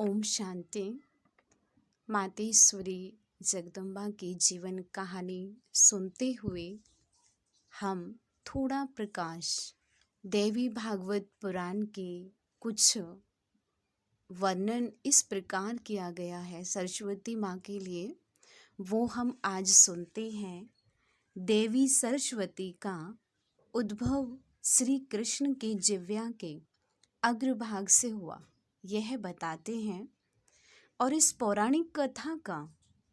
ओम शांति। मातेश्वरी जगदम्बा की जीवन कहानी सुनते हुए हम थोड़ा प्रकाश देवी भागवत पुराण के कुछ वर्णन इस प्रकार किया गया है सरस्वती माँ के लिए, वो हम आज सुनते हैं। देवी सरस्वती का उद्भव श्री कृष्ण के जिह्वा के अग्रभाग से हुआ, यह बताते हैं। और इस पौराणिक कथा का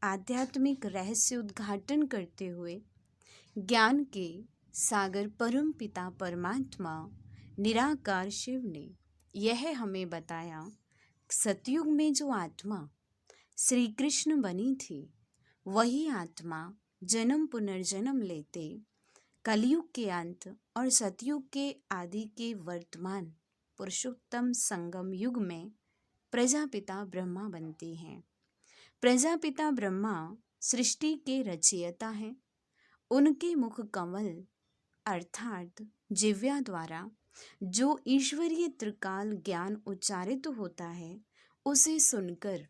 आध्यात्मिक रहस्य उद्घाटन करते हुए ज्ञान के सागर परम पिता परमात्मा निराकार शिव ने यह हमें बताया, सतयुग में जो आत्मा श्री कृष्ण बनी थी वही आत्मा जन्म पुनर्जन्म लेते कलयुग के अंत और सतयुग के आदि के वर्तमान पुरुषोत्तम संगम युग में प्रजापिता ब्रह्मा बनते हैं। प्रजापिता ब्रह्मा सृष्टि के रचयिता हैं। उनके मुख कमल अर्थात जिह्वा द्वारा जो ईश्वरीय त्रिकाल ज्ञान उच्चारित होता है, उसे सुनकर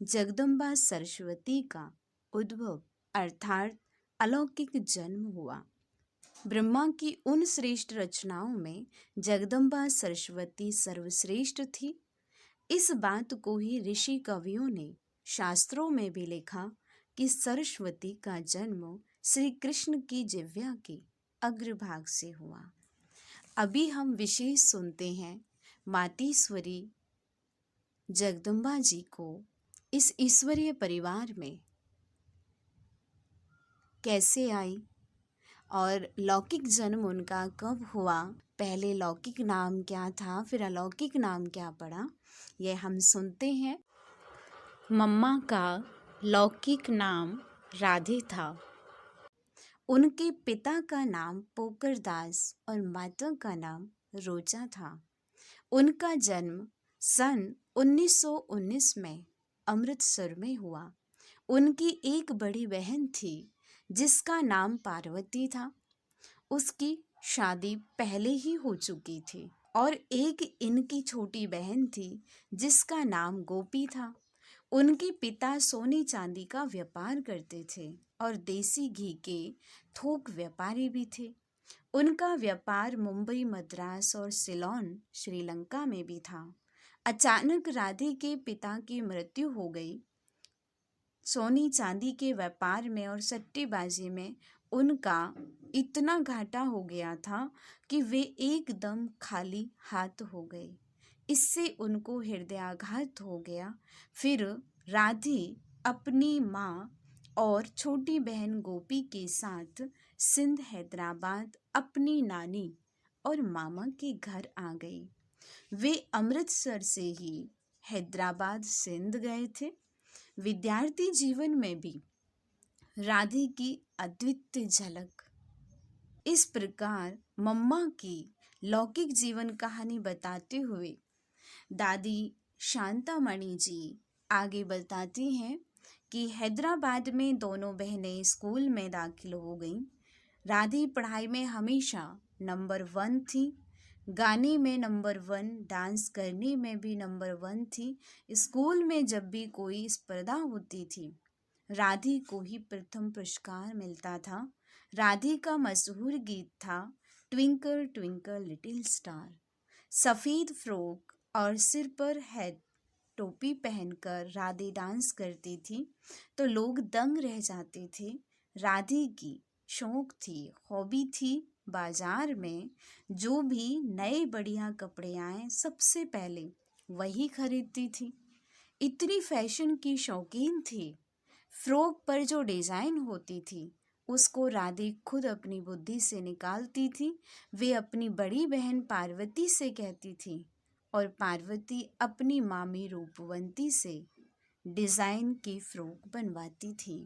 जगदम्बा सरस्वती का उद्भव अर्थात अलौकिक जन्म हुआ। ब्रह्मा की उन श्रेष्ठ रचनाओं में जगदम्बा सरस्वती सर्वश्रेष्ठ थी। इस बात को ही ऋषि कवियों ने शास्त्रों में भी लिखा कि सरस्वती का जन्म श्री कृष्ण की जिह्वा के अग्रभाग से हुआ। अभी हम विशेष सुनते हैं मातेश्वरी जगदम्बा जी को इस ईश्वरीय परिवार में कैसे आई और लौकिक जन्म उनका कब हुआ, पहले लौकिक नाम क्या था फिर अलौकिक नाम क्या पड़ा, यह हम सुनते हैं। मम्मा का लौकिक नाम राधे था। उनके पिता का नाम पोकर दास और माता का नाम रोजा था। उनका जन्म सन 1919 में अमृतसर में हुआ। उनकी एक बड़ी बहन थी जिसका नाम पार्वती था। उसकी शादी पहले ही हो चुकी थी और एक इनकी छोटी बहन थी जिसका नाम गोपी था। उनके पिता सोने चांदी का व्यापार करते थे और देसी घी के थोक व्यापारी भी थे। उनका व्यापार मुंबई, मद्रास और सिलोन श्रीलंका में भी था। अचानक राधे के पिता की मृत्यु हो गई। सोने चांदी के व्यापार में और सट्टेबाजी में उनका इतना घाटा हो गया था कि वे एकदम खाली हाथ हो गए। इससे उनको हृदयाघात हो गया। फिर राधे अपनी माँ और छोटी बहन गोपी के साथ सिंध हैदराबाद अपनी नानी और मामा के घर आ गई। वे अमृतसर से ही हैदराबाद सिंध गए थे। विद्यार्थी जीवन में भी राधे की अद्वितीय झलक। इस प्रकार मम्मा की लौकिक जीवन कहानी बताते हुए दादी शांतामणि जी आगे बताती हैं कि हैदराबाद में दोनों बहनें स्कूल में दाखिल हो गईं। राधे पढ़ाई में हमेशा नंबर 1 थी, गाने में नंबर 1, डांस करने में भी नंबर 1 थी। स्कूल में जब भी कोई स्पर्धा होती थी, राधे को ही प्रथम पुरस्कार मिलता था। राधे का मशहूर गीत था ट्विंकल ट्विंकल लिटिल स्टार। सफ़ेद फ्रॉक और सिर पर हेड टोपी पहनकर राधे डांस करती थी तो लोग दंग रह जाते थे। राधे की शौक थी, हॉबी थी, बाजार में जो भी नए बढ़िया कपड़े आए सबसे पहले वही खरीदती थी। इतनी फैशन की शौकीन थी। फ्रॉक पर जो डिज़ाइन होती थी उसको राधे खुद अपनी बुद्धि से निकालती थी। वे अपनी बड़ी बहन पार्वती से कहती थी और पार्वती अपनी मामी रूपवंती से डिज़ाइन की फ्रॉक बनवाती थी।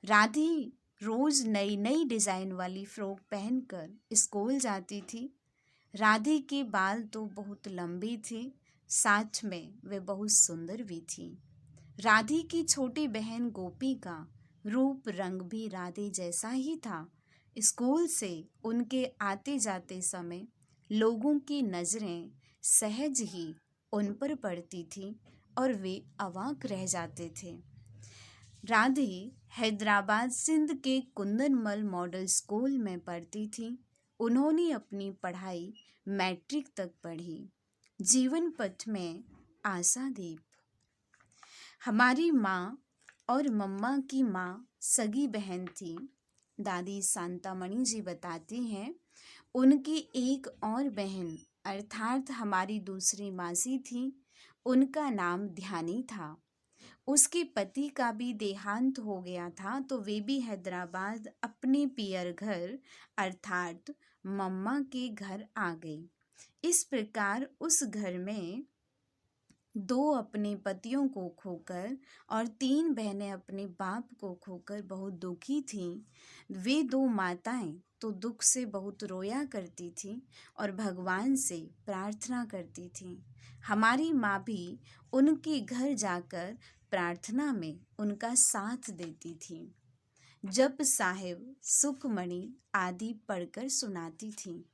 राधे रोज़ नई नई डिज़ाइन वाली फ्रॉक पहनकर स्कूल जाती थी। राधे के बाल तो बहुत लंबे थे, साथ में वे बहुत सुंदर भी थी। राधे की छोटी बहन गोपी का रूप रंग भी राधे जैसा ही था। स्कूल से उनके आते जाते समय लोगों की नज़रें सहज ही उन पर पड़ती थी और वे अवाक रह जाते थे। राधे हैदराबाद सिंध के कुंदनमल मॉडल स्कूल में पढ़ती थी। उन्होंने अपनी पढ़ाई मैट्रिक तक पढ़ी। जीवन पथ में आशादीप। हमारी माँ और मम्मा की माँ सगी बहन थी। दादी शांतामणि जी बताती हैं, उनकी एक और बहन अर्थात हमारी दूसरी मासी थी। उनका नाम ध्यानी था। उसके पति का भी देहांत हो गया था, तो वे भी हैदराबाद अपने पियर घर अर्थात मम्मा के घर आ गई। इस प्रकार उस घर में 2 अपने पतियों को खोकर और 3 बहनें अपने बाप को खोकर बहुत दुखी थीं। वे 2 माताएं तो दुख से बहुत रोया करती थीं और भगवान से प्रार्थना करती थीं। हमारी माँ भी उनके घर जाकर प्रार्थना में उनका साथ देती थी। जप साहिब, सुखमणि आदि पढ़कर सुनाती थी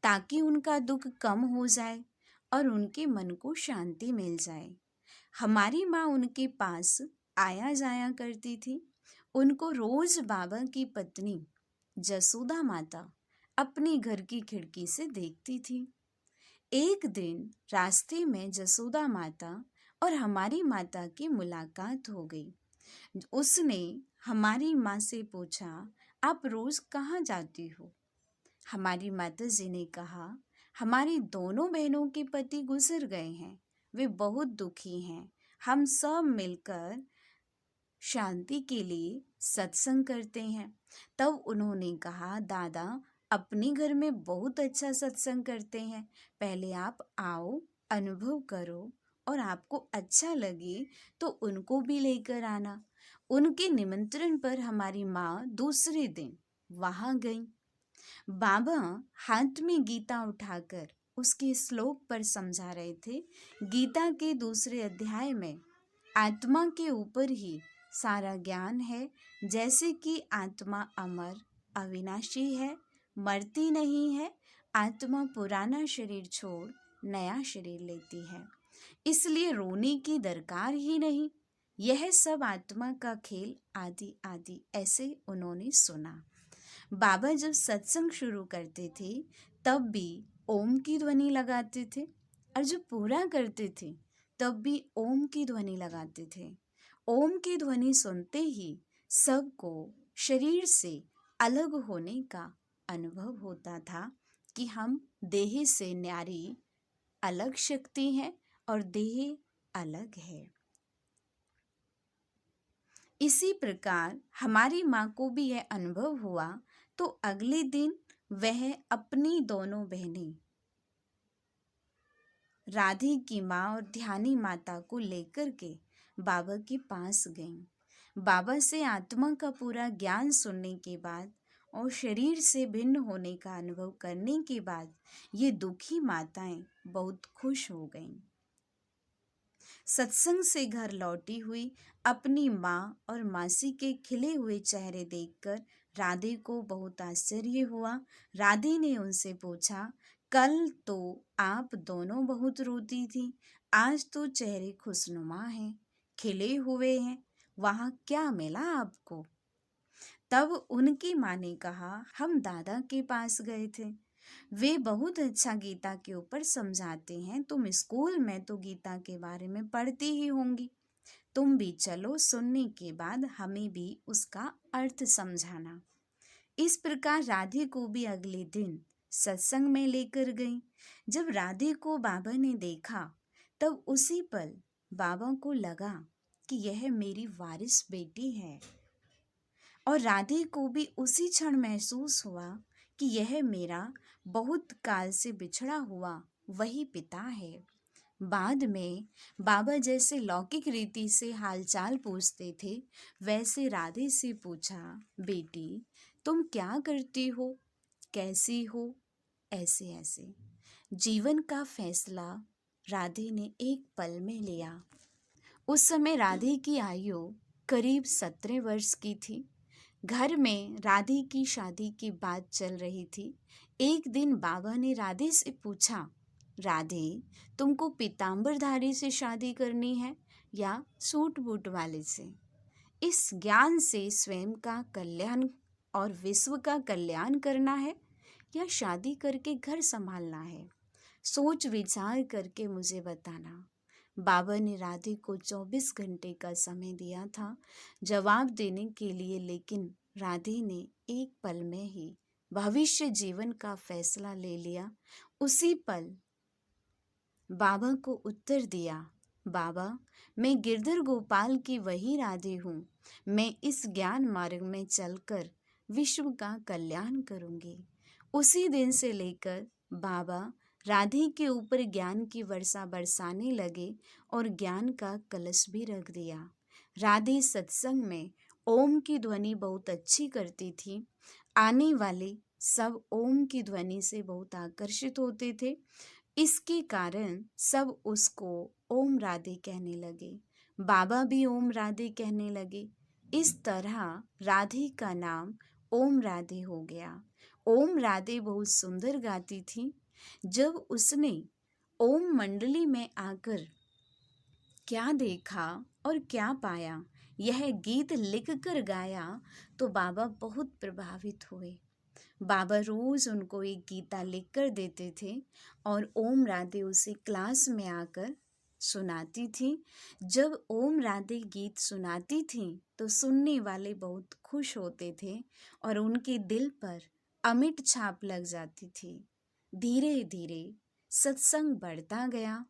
ताकि उनका दुख कम हो जाए और उनके मन को शांति मिल जाए। हमारी माँ उनके पास आया जाया करती थी। उनको रोज बाबा की पत्नी जसोदा माता अपने घर की खिड़की से देखती थी। एक दिन रास्ते में जसोदा माता और हमारी माता की मुलाकात हो गई। उसने हमारी माँ से पूछा, आप रोज कहाँ जाती हो? हमारी माता जी ने कहा, हमारी दोनों बहनों के पति गुजर गए हैं, वे बहुत दुखी हैं। हम सब मिलकर शांति के लिए सत्संग करते हैं। तब उन्होंने कहा, दादा अपने घर में बहुत अच्छा सत्संग करते हैं, पहले आप आओ, अनुभव करो और आपको अच्छा लगे तो उनको भी लेकर आना। उनके निमंत्रण पर हमारी माँ दूसरे दिन वहां गई। बाबा हाथ में गीता उठाकर उसके श्लोक पर समझा रहे थे। गीता के दूसरे अध्याय में आत्मा के ऊपर ही सारा ज्ञान है, जैसे कि आत्मा अमर अविनाशी है, मरती नहीं है। आत्मा पुराना शरीर छोड़ नया शरीर लेती है, इसलिए रोने की दरकार ही नहीं। यह सब आत्मा का खेल आदि आदि ऐसे उन्होंने सुना। बाबा जब सत्संग शुरू करते थे तब भी ओम की ध्वनि लगाते थे और जब पूरा करते थे तब भी ओम की ध्वनि लगाते थे। ओम की ध्वनि सुनते ही सबको शरीर से अलग होने का अनुभव होता था कि हम देह से न्यारी अलग शक्ति है और देह अलग है। इसी प्रकार हमारी माँ को भी यह अनुभव हुआ, तो अगले दिन वह अपनी दोनों बहनें राधे की माँ और ध्यानी माता को लेकर के बाबा के पास गईं। बाबा से आत्मा का पूरा ज्ञान सुनने के बाद और शरीर से भिन्न होने का अनुभव करने के बाद ये दुखी माताएं बहुत खुश हो गईं। सत्संग से घर लौटी हुई अपनी माँ और मासी के खिले हुए चेहरे देखकर राधे को बहुत आश्चर्य हुआ। राधे ने उनसे पूछा, कल तो आप दोनों बहुत रोती थी, आज तो चेहरे खुशनुमा हैं, खिले हुए हैं, वहाँ क्या मिला आपको? तब उनकी माँ ने कहा, हम दादा के पास गए थे, वे बहुत अच्छा गीता के ऊपर समझाते हैं। तुम स्कूल में तो गीता के बारे में पढ़ती ही होंगी, तुम भी चलो, सुनने के बाद हमें भी उसका अर्थ समझाना। इस प्रकार राधे को भी अगले दिन सत्संग में लेकर गई। जब राधे को बाबा ने देखा तब उसी पल बाबा को लगा कि यह मेरी वारिस बेटी है, और राधे को भी उसी क्षण महसूस हुआ कि यह मेरा बहुत काल से बिछड़ा हुआ वही पिता है। बाद में बाबा जैसे लौकिक रीति से हालचाल पूछते थे, वैसे राधे से पूछा, बेटी तुम क्या करती हो, कैसी हो? ऐसे ऐसे जीवन का फैसला राधे ने एक पल में लिया। उस समय राधे की आयु करीब 17 वर्ष की थी। घर में राधे की शादी की बात चल रही थी। एक दिन बाबा ने राधे से पूछा, राधे तुमको पीतांबरधारी से शादी करनी है या सूट बूट वाले से। इस ज्ञान से स्वयं का कल्याण और विश्व का कल्याण करना है या शादी करके घर संभालना है? सोच विचार करके मुझे बताना। बाबा ने राधे को 24 घंटे का समय दिया था जवाब देने के लिए, लेकिन राधे ने एक पल में ही भविष्य जीवन का फैसला ले लिया। उसी पल बाबा को उत्तर दिया, बाबा, मैं गिरधर गोपाल की वही राधे हूँ। मैं इस ज्ञान मार्ग में चलकर विश्व का कल्याण करूँगी। उसी दिन से लेकर बाबा राधे के ऊपर ज्ञान की वर्षा बरसाने लगे और ज्ञान का कलश भी रख दिया। राधे सत्संग में ओम की ध्वनि बहुत अच्छी करती थी। आने वाले सब ओम की ध्वनि से बहुत आकर्षित होते थे। इसके कारण सब उसको ओम राधे कहने लगे। बाबा भी ओम राधे कहने लगे। इस तरह राधे का नाम ओम राधे हो गया। ओम राधे बहुत सुंदर गाती थी। जब उसने ओम मंडली में आकर क्या देखा और क्या पाया, यह गीत लिखकर गाया तो बाबा बहुत प्रभावित हुए। बाबा रोज उनको एक गीता लिखकर देते थे और ओम राधे उसे क्लास में आकर सुनाती थी। जब ओम राधे गीत सुनाती थी तो सुनने वाले बहुत खुश होते थे और उनके दिल पर अमिट छाप लग जाती थी। धीरे धीरे सत्संग बढ़ता गया।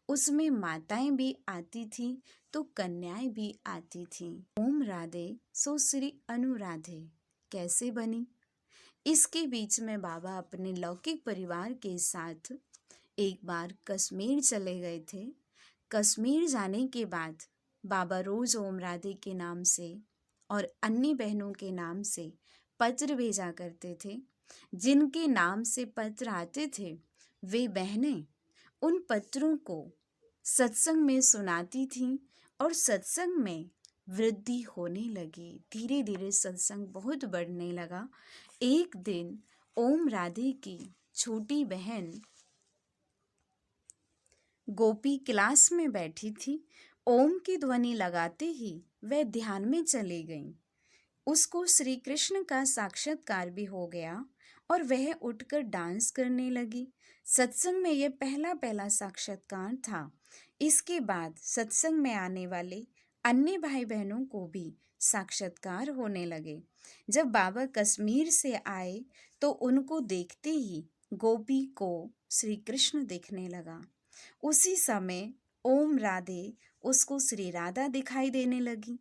उसमें माताएं भी आती थी तो कन्याएं भी आती थीं। ओम राधे सो श्री अनुराधे कैसे बनी? इसके बीच में बाबा अपने लौकिक परिवार के साथ एक बार कश्मीर चले गए थे। कश्मीर जाने के बाद बाबा रोज ओम राधे के नाम से और अन्य बहनों के नाम से पत्र भेजा करते थे। जिनके नाम से पत्र आते थे वे बहनें उन पत्रों को सत्संग में सुनाती थीं और सत्संग में वृद्धि होने लगी। धीरे धीरे सत्संग बहुत बढ़ने लगा। एक दिन ओम राधे की छोटी बहन गोपी क्लास में बैठी थी। ओम की ध्वनि लगाते ही वह ध्यान में चली गई। उसको श्री कृष्ण का साक्षात्कार भी हो गया और वह उठकर डांस करने लगी। सत्संग में यह पहला साक्षात्कार था। इसके बाद सत्संग में आने वाले अन्य भाई बहनों को भी साक्षात्कार होने लगे। जब बाबा कश्मीर से आए तो उनको देखते ही गोपी को श्री कृष्ण दिखने लगा। उसी समय ओम राधे उसको श्री राधा दिखाई देने लगी।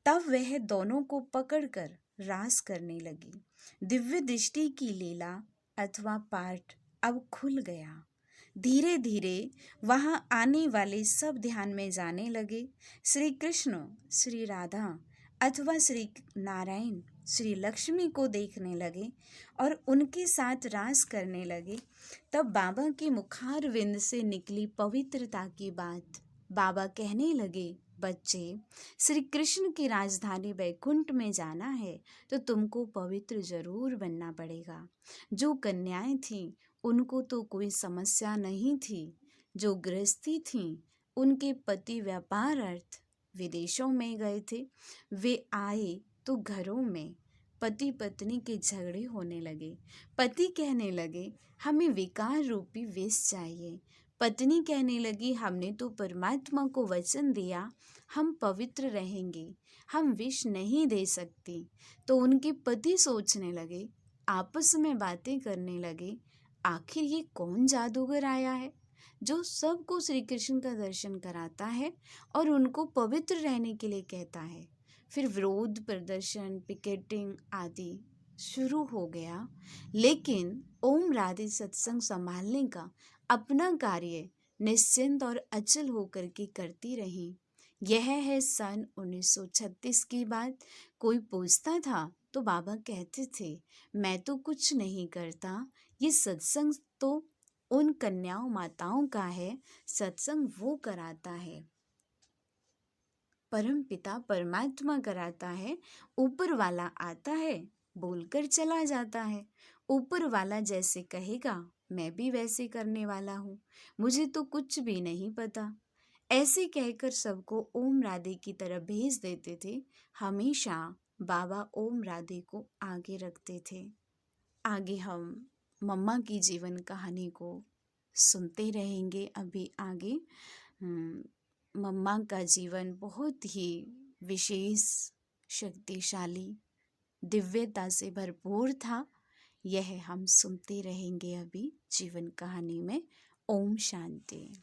तब वह दोनों को पकड़कर रास करने लगी। दिव्य दृष्टि की लीला अथवा पाठ अब खुल गया। धीरे धीरे वहां आने वाले सब ध्यान में जाने लगे। श्री कृष्ण, श्री राधा अथवा श्री नारायण, श्री लक्ष्मी को देखने लगे और उनके साथ रास करने लगे। तब बाबा के मुखारविंद से निकली पवित्रता की बात बाबा कहने लगे, बच्चे, श्री कृष्ण की राजधानी वैकुंठ में जाना है तो तुमको पवित्र जरूर बनना पड़ेगा। जो कन्याएं थीं उनको तो कोई समस्या नहीं थी। जो गृहस्थी थीं उनके पति व्यापार अर्थ विदेशों में गए थे। वे आए तो घरों में पति पत्नी के झगड़े होने लगे। पति कहने लगे, हमें विकार रूपी विष चाहिए। पत्नी कहने लगी, हमने तो परमात्मा को वचन दिया हम पवित्र रहेंगे, हम विष नहीं दे सकती। तो उनके पति सोचने लगे, आपस में बातें करने लगे, आखिर ये कौन जादूगर आया है जो सबको श्री कृष्ण का दर्शन कराता है और उनको पवित्र रहने के लिए कहता है। फिर विरोध प्रदर्शन, पिकेटिंग आदि शुरू हो गया। लेकिन ओम राधे सत्संग संभालने का अपना कार्य निश्चिंत और अचल होकर के करती रही। यह है सन 1936 की बात। कोई पूछता था तो बाबा कहते थे, मैं तो कुछ नहीं करता, ये सत्संग तो उन कन्याओं माताओं का है, सत्संग वो कराता है, परम पिता परमात्मा कराता है। ऊपर वाला आता है, बोलकर चला जाता है। ऊपर वाला जैसे कहेगा मैं भी वैसे करने वाला हूँ, मुझे तो कुछ भी नहीं पता। ऐसे कहकर सबको ओम राधे की तरफ भेज देते थे। हमेशा बाबा ओम राधे को आगे रखते थे। आगे हम मम्मा की जीवन कहानी को सुनते रहेंगे। अभी आगे मम्मा का जीवन बहुत ही विशेष, शक्तिशाली, दिव्यता से भरपूर था। यह हम सुनते रहेंगे अभी जीवन कहानी में। ओम शांति।